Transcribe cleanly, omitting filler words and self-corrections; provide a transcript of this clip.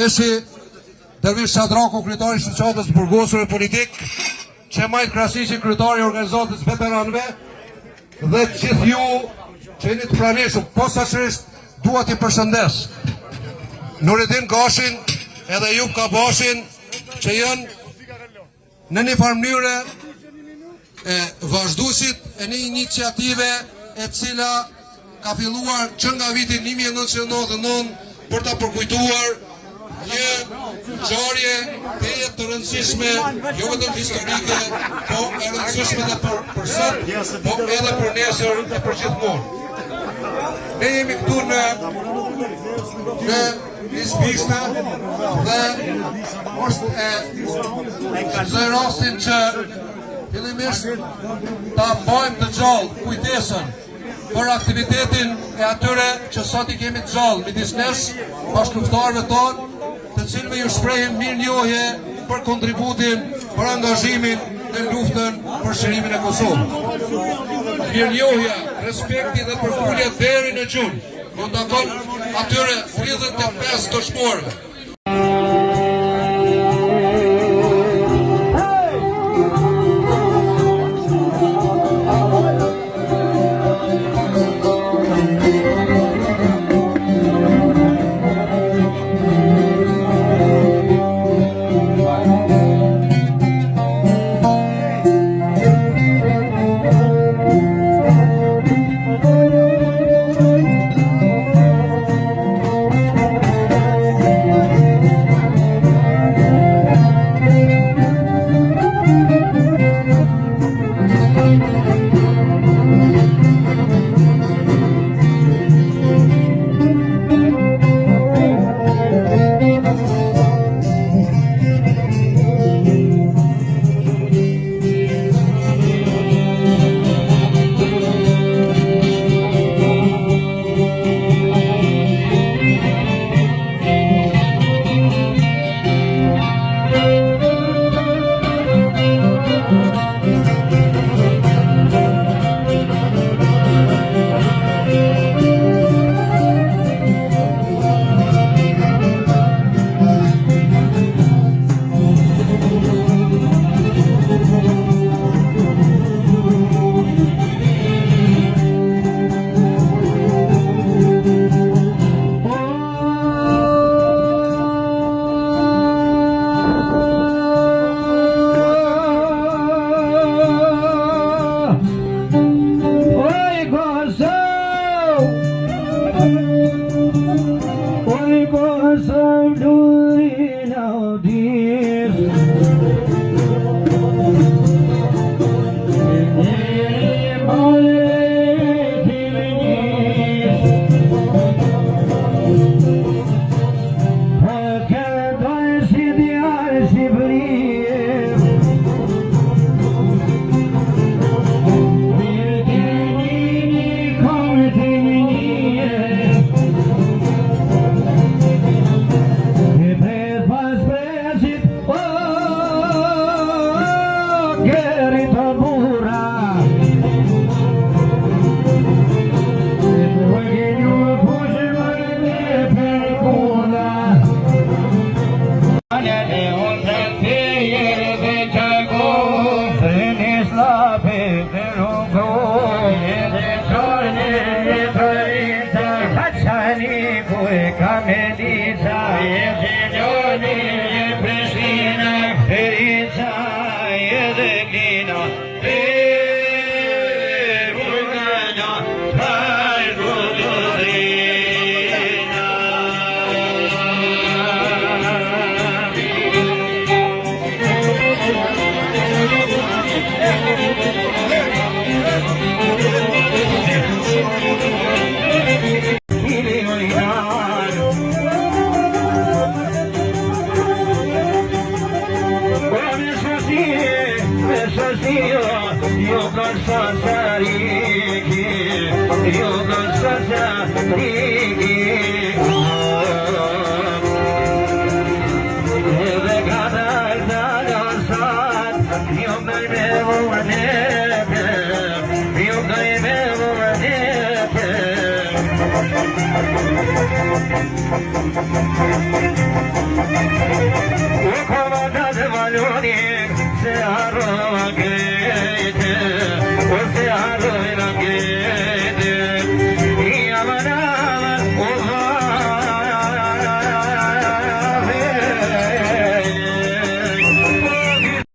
Dervishi, Dervish Shadraku, kryetari i shoqatës burgosur e politik, Qemajt Krasiqi, kryetari i organizatës veteranëve, dhe gjithë ju që jeni të pranishëm. Posaçërisht dua t'i përshëndes Nuridin Gashin edhe Jub Kabashin, që janë në një farë mënyrë vazhduesit e një iniciative e cila ka filluar që nga vitin 1999 për ta përkujtuar një ngjarje të rëndësishme, jo vetëm historike, po e rëndësishme edhe për sot, po edhe për nesër e për gjithmonë. Ne jemi këtu në Lizbishta dhe është rastin që fillimisht ta bëjmë të gjallë kujtesën për aktivitetin e atyre që sot i kemi të gjallë midis nesh, bashkëluftarëve tonë, të cilëve ju shprehim mirënjohje për kontributin, për angazhimin në luftën për shërimin e Kosovës. Mirënjohja, respekti dhe përpullja deri në gjunjë, do takon atyre 35 të shmorëve. Thank you.